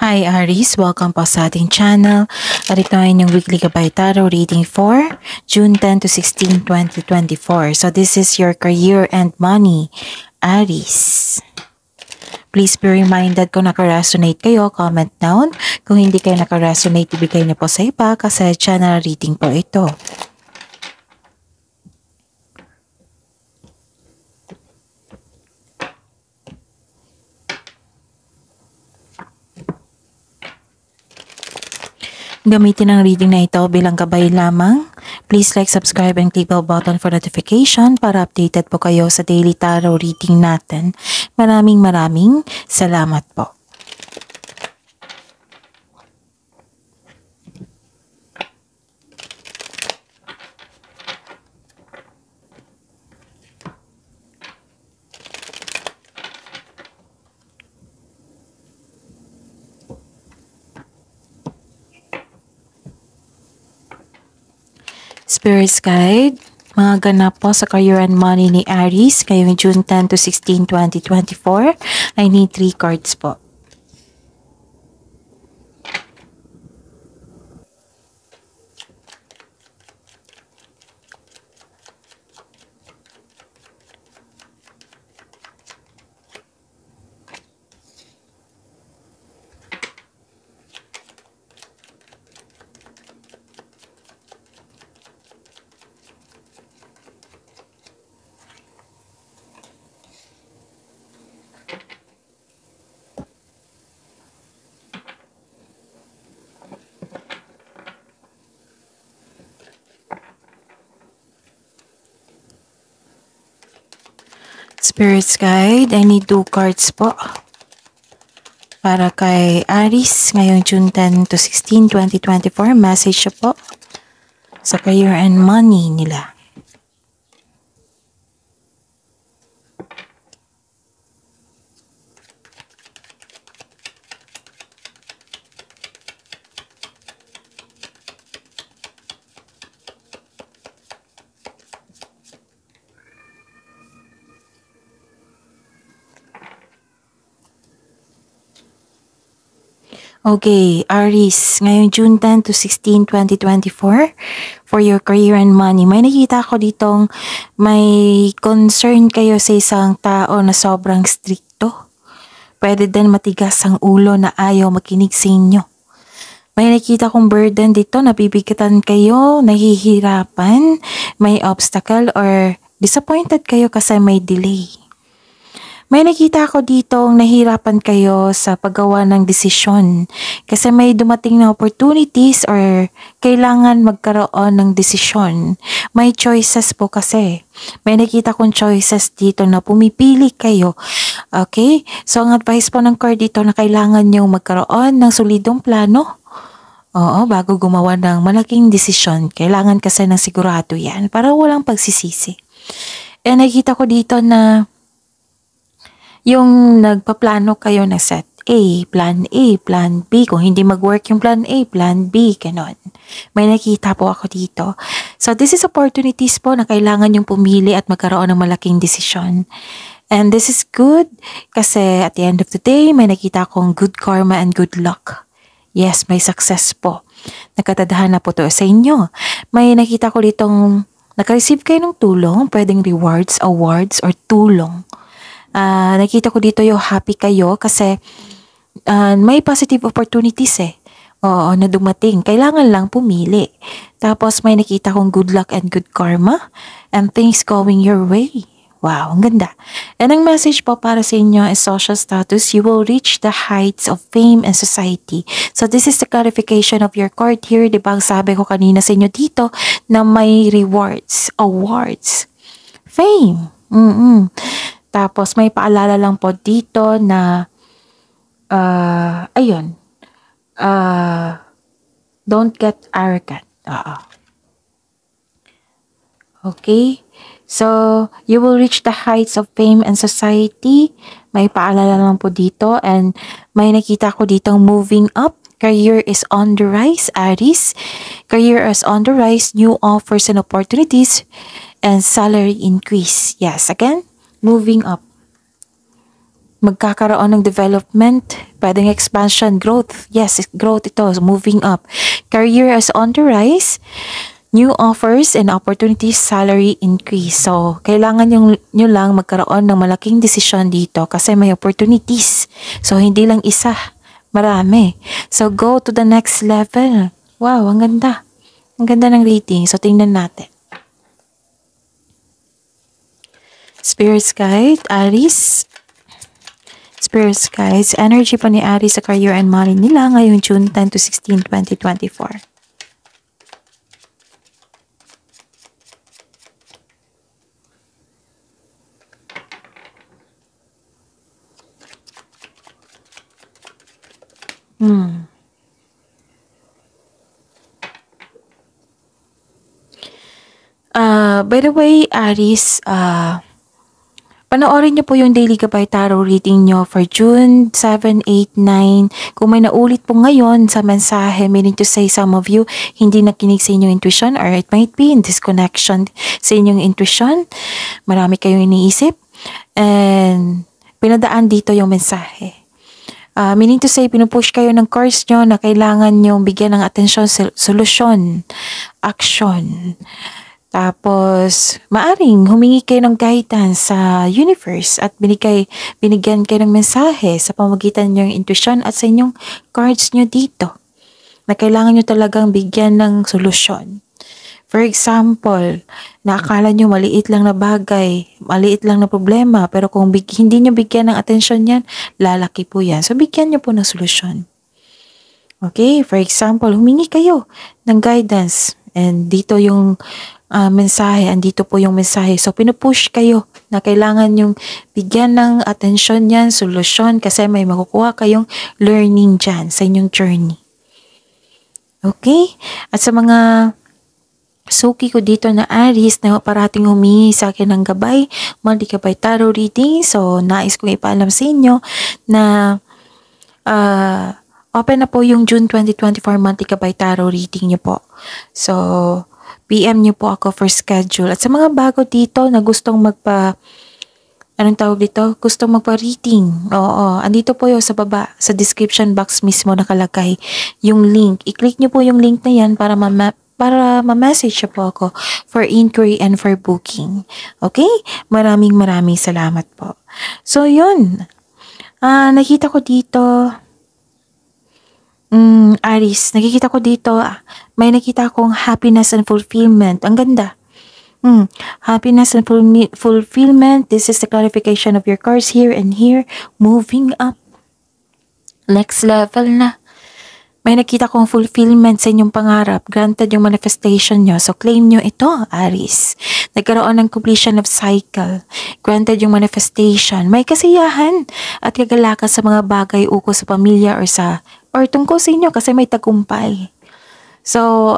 Hi Aries, welcome po sa ating channel. At ito ay inyong weekly Gabay Tarot reading for June 10 to 16, 2024. So this is your career and money, Aries. Please be reminded kung naka-resonate kayo, comment down. Kung hindi kayo naka-resonate, ibigay niyo po sa iba kasi channel reading po ito. Gamitin ang reading na ito bilang gabay lamang. Please like, subscribe, and click bell button for notification para updated po kayo sa daily tarot reading natin. Maraming salamat po. Spirit's Guide, mga ganap po sa career and money ni Aries ngayong June 10 to 16, 2024. I need 3 cards po. Spirit's Guide, I need 2 cards po. Para kay Aries, ngayong June 10 to 16, 2024, message po sa career and money nila. Okay, Aries, ngayong June 10 to 16, 2024, for your career and money, may nakita ko ditong may concern kayo sa isang tao na sobrang stricto. Pwede din matigas ang ulo na ayaw makinig sa inyo. May nakita kong burden dito, nabibigatan kayo, nahihirapan, may obstacle or disappointed kayo kasi may delay. May nakita ko dito nahirapan kayo sa paggawa ng desisyon kasi may dumating na opportunities or kailangan magkaroon ng desisyon. May choices po kasi. May nakita kong choices dito na pumipili kayo. Okay? So ang advice po ng card dito na kailangan nyo magkaroon ng solidong plano. Oo, bago gumawa ng malaking desisyon. Kailangan kasi ng sigurado yan para walang pagsisisi. And nakita ko dito na yung nagpaplano kayo na set A, plan B. Kung hindi mag-work yung plan A, plan B, ganon. May nakita po ako dito. So this is opportunities po na kailangan yung pumili at magkaroon ng malaking desisyon. And this is good kasi at the end of the day, may nakita akong good karma and good luck. Yes, may success po. Nakatadahan na po to sa inyo. May nakita ko ditong naka-receive kayo ng tulong, pwedeng rewards, awards, or tulong. Nakita ko dito yung happy kayo kasi may positive opportunities Oo, na dumating. Kailangan lang pumili. Tapos may nakita kong good luck and good karma and things going your way. Wow, ang ganda. And ang message po para sa inyo is social status. You will reach the heights of fame and society. So this is the clarification of your card here. Diba ang sabi ko kanina sa inyo dito na may rewards, awards, fame. Tapos may paalala lang po dito na don't get arrogant. Okay? So, you will reach the heights of fame and society. May paalala lang po dito and may nakita ko dito moving up. Career is on the rise, Aries. Career is on the rise, new offers and opportunities and salary increase. Yes, again, moving up. magkakaroon ng development, pwedeng expansion, growth. Yes, growth ito, moving up. Career is on the rise. New offers and opportunities, salary increase. So, kailangan nyo lang magkaroon ng malaking desisyon dito kasi may opportunities. So, hindi lang isa, marami. So, go to the next level. Wow, ang ganda. Ang ganda ng rating. So, tingnan natin. Spirit's Guide, Aries. Spirit's Guides, energy pa ni Aries sa career and money nila ngayong June 10 to 16, 2024. By the way, Aries, panoorin niyo po yung Daily Gabay Tarot reading niyo for June 7, 8, 9. Kung may naulit po ngayon sa mensahe, meaning to say some of you hindi nakinig sa inyong intuition or it might be in disconnection sa inyong intuition. Marami kayong iniisip and pinadaan dito yung mensahe. Meaning to say, pinupush kayo ng course nyo na kailangan nyo bigyan ng atensyon, solusyon, action. Tapos, maaring humingi kayo ng guidance sa universe at binigyan kayo ng mensahe sa pamamagitan ng intuition at sa inyong cards nyo dito na kailangan nyo talagang bigyan ng solusyon. For example, naakala nyo maliit lang na bagay, maliit lang na problema, pero kung hindi nyo bigyan ng atensyon yan, lalaki po yan. So, bigyan nyo po ng solusyon. Okay, for example, humingi kayo ng guidance and dito yung mensahe, andito po yung mensahe. So, pinupush kayo na kailangan yung bigyan ng atensyon yan, solusyon, kasi may makukuha kayong learning dyan sa inyong journey. Okay? At sa mga suki ko dito na Aries na parating humingi sa akin ng gabay, monthly gabay tarot reading. So, nais kong ipaalam sa inyo na open na po yung June 2024 monthly gabay tarot reading nyo po. So, PM nyo po ako for schedule. At sa mga bago dito na gustong gustong magpa-reading. Oo, andito po yung sa baba, sa description box mismo nakalagay yung link. I-click nyo po yung link na yan para ma-message po ako for inquiry and for booking. Okay? Maraming salamat po. So, yun. Nakita ko dito, Aries, nakikita ko dito, may nakita akong happiness and fulfillment. Ang ganda. Happiness and fulfillment. This is the clarification of your cards here and here. Moving up. Next level na. May nakita kong fulfillment sa inyong pangarap. Granted yung manifestation nyo. So, claim nyo ito, Aries. Nagkaroon ng completion of cycle. Granted yung manifestation. May kasiyahan at kagalakan sa mga bagay uko sa pamilya or tungkol sa inyo kasi may tagumpay. So,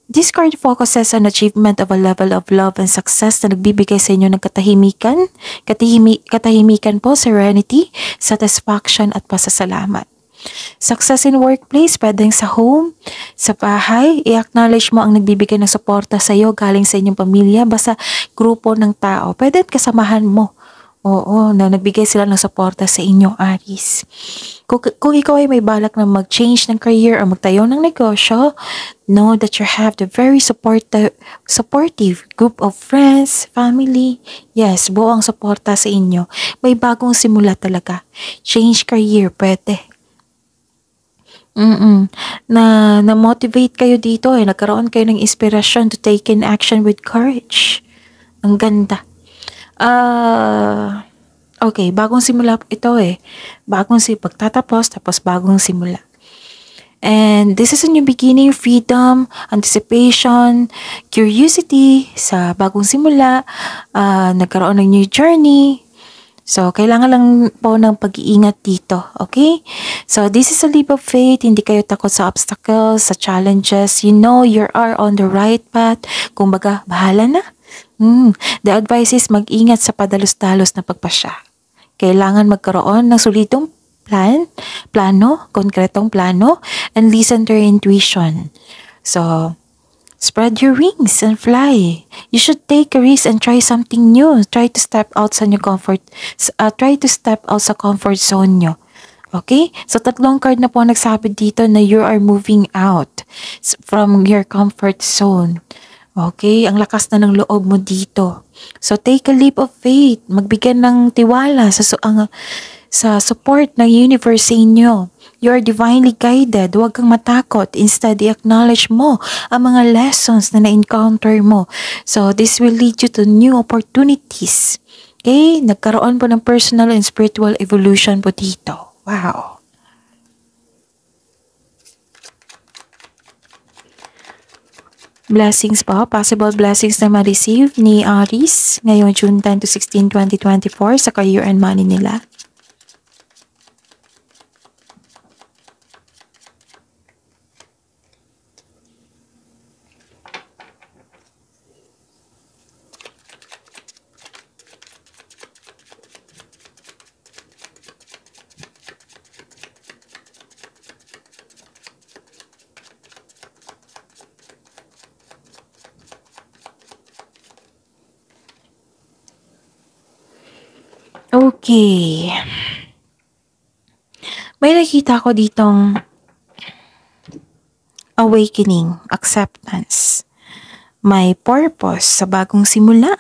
this card focuses on achievement of a level of love and success na nagbibigay sa inyo ng katahimikan. Katahimikan po, serenity, satisfaction at pasasalamat. Success in workplace, pwedeng sa home, sa bahay, i-acknowledge mo ang nagbibigay ng suporta sa iyo galing sa inyong pamilya, basta grupo ng tao. Pwede kasamahan mo. Oo, na nagbigay sila ng suporta sa inyo, Aries. Kung ikaw ay may balak na mag-change ng career o magtayo ng negosyo, know that you have the very supportive group of friends, family. Yes, buong suporta sa inyo. May bagong simula talaga. Change career, pwede. Na-motivate kayo dito nagkaroon kayo ng inspirasyon to take in action with courage. Ang ganda. Okay, bagong simula ito pagtatapos, tapos bagong simula. And this is a new beginning, freedom, anticipation, curiosity sa bagong simula, nagkaroon ng new journey. So, kailangan lang po ng pag-iingat dito, okay? So, this is a leap of faith. Hindi kayo takot sa obstacles, sa challenges. You know you are on the right path. Kumbaga, bahala na. The advice is mag-ingat sa padalos-dalos na pagpasya. Kailangan magkaroon ng solidong plano, konkretong plano, and listen to your intuition. So, Spread your wings and fly. You should take a risk and try something new. Try to step out sa comfort zone nyo. Okay? So, tatlong card na po nagsabi dito na you are moving out from your comfort zone. Okay? Ang lakas na ng loob mo dito. So, take a leap of faith. Magbigyan ng tiwala sa support ng universe sa inyo. You are divinely guided. Huwag kang matakot. Instead, i-acknowledge mo ang mga lessons na na-encounter mo. So, this will lead you to new opportunities. Okay? Nagkaroon po ng personal and spiritual evolution po dito. Wow! Blessings po. Possible blessings na ma-receive ni Aries ngayong June 10 to 16, 2024 sa career and money nila. Okay. May nakita ko ditong awakening, acceptance. May purpose sa bagong simula.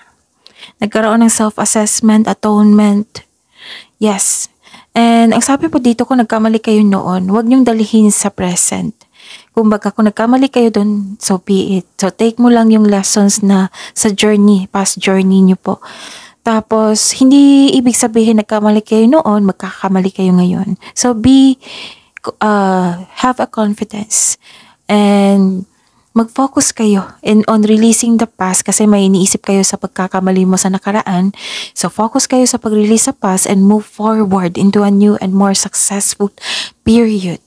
Nagkaroon ng self-assessment, atonement. Yes. And ang sabi po dito, kung nagkamali kayo noon, huwag niyong dalihin sa present. Kumbaga, kung nagkamali kayo doon, so be it. So take mo lang yung lessons na sa journey, past journey niyo po. Tapos, hindi ibig sabihin nagkamali kayo noon, magkakamali kayo ngayon. So, have a confidence. And, mag-focus kayo on releasing the past kasi may iniisip kayo sa pagkakamali mo sa nakaraan. So, focus kayo sa pag-release sa past and move forward into a new and more successful period.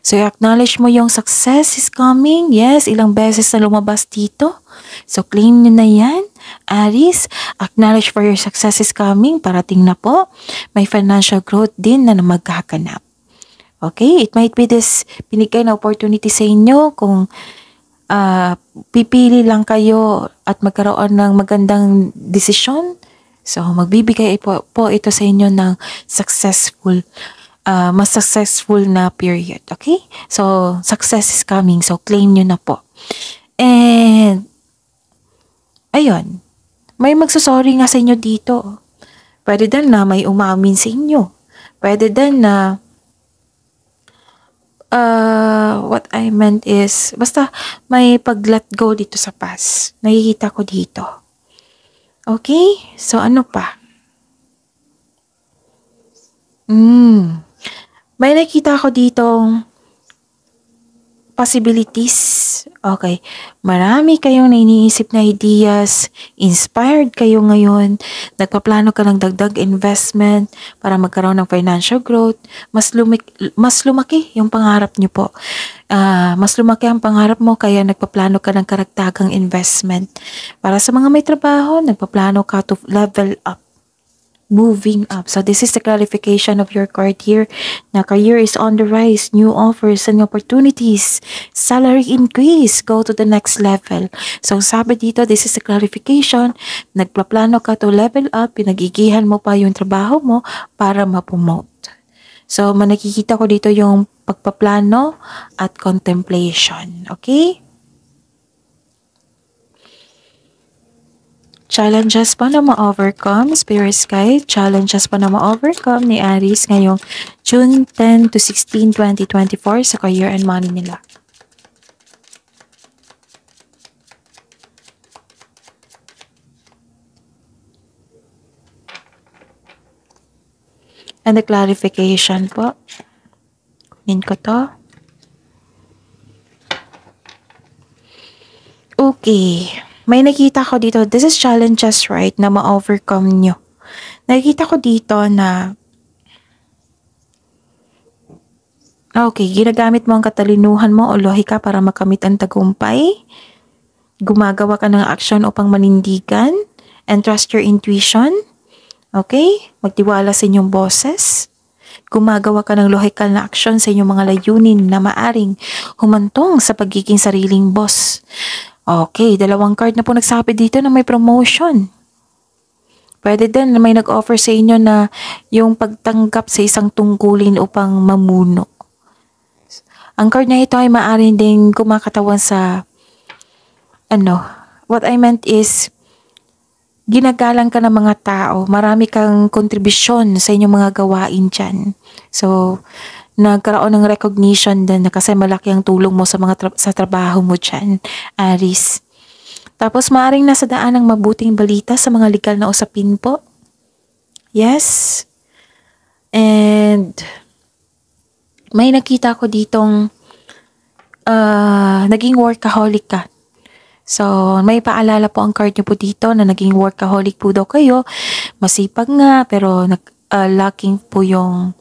So, acknowledge mo yung success is coming. Yes, ilang beses na lumabas dito. So, claim nyo na yan. Aries, acknowledge for your success is coming. Parating na po. May financial growth din na magkakanap. Okay? It might be this binigay na opportunity sa inyo kung pipili lang kayo at magkaroon ng magandang desisyon. So, magbibigay po ito sa inyo ng mas successful na period. Okay? So, success is coming. So, claim nyo na po. And, ayun. May magsasorry nga sa inyo dito. Pwede din na may umamin sa inyo. Pwede din na, what I meant is, basta may pag-let go dito sa past. Nakikita ko dito. Okay? So, ano pa? May nakita ko ditong possibilities. Okay. Marami kayong iniisip na ideas. Inspired kayo ngayon. Nagpaplano ka ng dagdag investment para magkaroon ng financial growth. Mas lumaki yung pangarap nyo po. Mas lumaki ang pangarap mo kaya nagpaplano ka ng karagdagang investment. Para sa mga may trabaho, nagpaplano ka to level up. Moving up. So this is the clarification of your card here. Na career is on the rise. New offers and opportunities. Salary increase. Go to the next level. So sabi dito, this is the clarification. Nagpaplano ka to level up. Pinagigihan mo pa yung trabaho mo para ma-promote. So nakikita ko dito yung pagpaplano at contemplation. Okay? Challenges pa na ma-overcome, Spirit Guide, challenges pa na ma-overcome ni Aries ngayong June 10 to 16, 2024 sa career and money nila. And the clarification po. Kunin ko to. Okay. May nakita ko dito, this is challenges, right, na ma-overcome nyo. Nakikita ko dito na, okay, ginagamit mo ang katalinuhan mo o lohika para makamit ang tagumpay. Gumagawa ka ng action upang manindigan and trust your intuition. Okay? Magtiwala sa inyong boses. Gumagawa ka ng lohikal na action sa inyong mga layunin na maaring humantong sa pagiging sariling boss. Okay, dalawang card na po nagsabi dito na may promotion. Pwede din na may nag-offer sa inyo na yung pagtanggap sa isang tungkulin upang mamuno. Ang card na ito ay maaaring din kumakatawan sa what I meant is ginagalang ka ng mga tao, marami kang kontribusyon sa inyong mga gawain dyan. So, nagkaroon ng recognition din na kasi malaki ang tulong mo sa sa trabaho mo dyan, Aries. Tapos, maaaring nasa daan ng mabuting balita sa mga legal na usapin po. Yes. And, may nakita ko ditong naging workaholic ka. So, may paalala po ang card niyo po dito na naging workaholic po daw kayo. Masipag nga, pero lacking po yung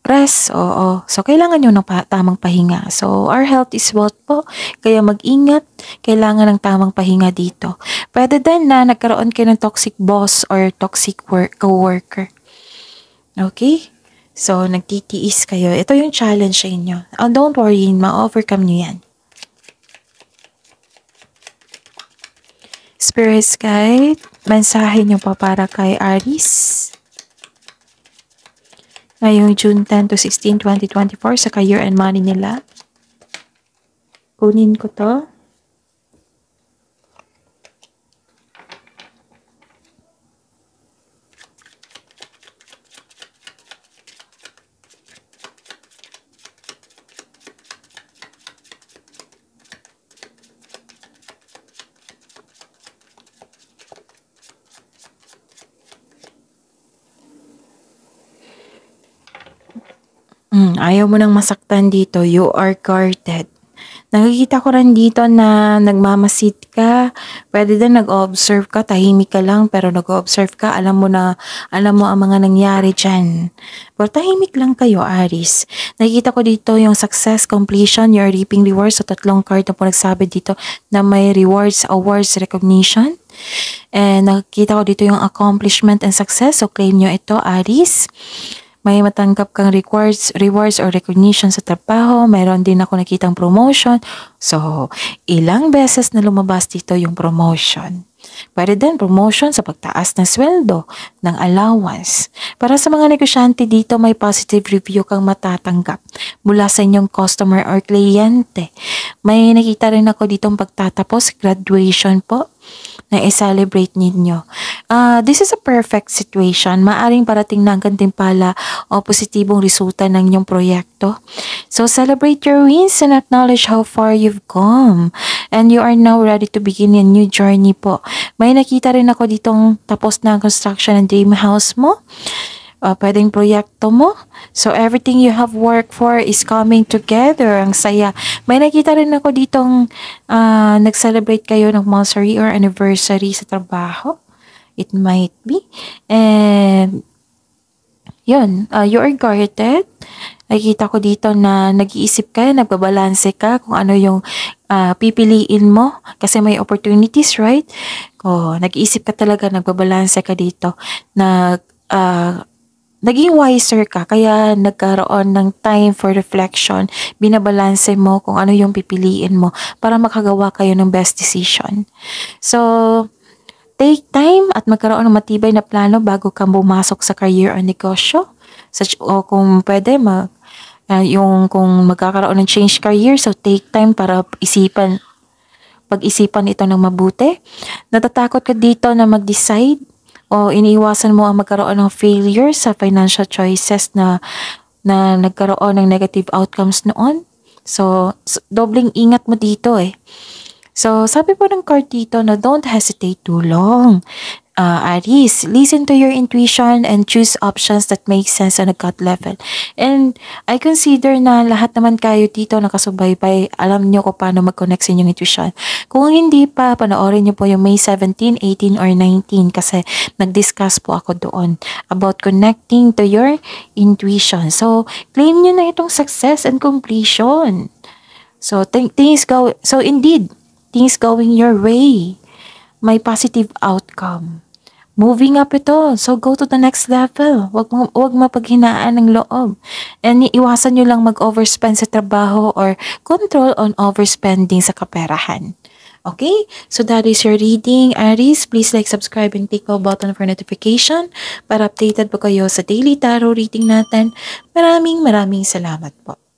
rest. Oo. So, kailangan nyo ng tamang pahinga. So, our health is wealth po. Kaya mag-ingat. Kailangan ng tamang pahinga dito. Pwede din na nagkaroon kayo ng toxic boss or toxic co-worker. Okay? So, nagtitiis kayo. Ito yung challenge sa inyo. Don't worry, ma-overcome nyo yan. Spirit guide, mensahe nyo pa para kay Aries. Ngayong June 10 to 16, 2024 sa career and money nila. Kunin ko to. Ayaw mo nang masaktan dito. You are guarded. Nakikita ko rin dito na nagmamasid ka. Pwede din nag-observe ka. Tahimik ka lang pero nag-observe ka. Alam mo ang mga nangyari dyan. Pero tahimik lang kayo, Aries. Nakikita ko dito yung success, completion, you're reaping rewards. So, 3 card na po nagsabi dito na may rewards, awards, recognition. And nakikita ko dito yung accomplishment and success. So, claim nyo ito, Aries. May matanggap kang rewards or recognition sa trabaho. Mayroon din ako nakitang promotion. So, ilang beses na lumabas dito yung promotion. Pwede din promotion sa pagtaas ng sweldo, ng allowance. Para sa mga negosyante dito, may positive review kang matatanggap mula sa inyong customer or kliyente. May nakita rin ako ditong pagtatapos, graduation po, na i-celebrate ninyo. This is a perfect situation. Maaring parating na ang gantimpala o positibong resulta ng inyong proyekto. So, celebrate your wins and acknowledge how far you've come. And you are now ready to begin a new journey po. May nakita rin ako ditong tapos na ang construction ng dream house mo. Pwedeng proyekto mo. So, everything you have worked for is coming together. Ang saya. May nakita rin ako ditong nag-celebrate kayo ng monthsary or anniversary sa trabaho. It might be. And, yun. You are guarded. Nakikita ko dito na nag-iisip ka, nagbabalanse ka kung ano yung pipiliin mo. Kasi may opportunities, right? Nag-iisip ka talaga, nagbabalanse ka dito. Naging wiser ka, kaya nagkaroon ng time for reflection. Binabalanse mo kung ano yung pipiliin mo para makagawa kayo ng best decision. So, take time at magkaroon ng matibay na plano bago ka pumasok sa career o negosyo. O kung pwede, kung magkakaroon ng change career, so take time para pag-isipan ito ng mabuti. Natatakot ka dito na mag-decide o iniiwasan mo ang magkaroon ng failure sa financial choices na nagkaroon ng negative outcomes noon. So dobling ingat mo dito eh. So, sabi po ng card dito na don't hesitate too long. Aries, listen to your intuition and choose options that make sense on a gut level. And I consider na lahat naman kayo dito nakasubaybay, alam nyo kung paano mag-connect sa inyong intuition. Kung hindi pa, panoorin nyo po yung May 17, 18, or 19 kasi nag-discuss po ako doon about connecting to your intuition. So, claim nyo na itong success and completion. So, indeed, things going your way. May positive outcome. Moving up ito. So, go to the next level. Huwag mapaghinaan ng loob. And iwasan nyo lang mag-overspend sa trabaho or control on overspending sa kaperahan. Okay? So that is your reading. Aries, please like, subscribe, and click bell button for notification para updated po kayo sa daily tarot reading natin. Maraming salamat po.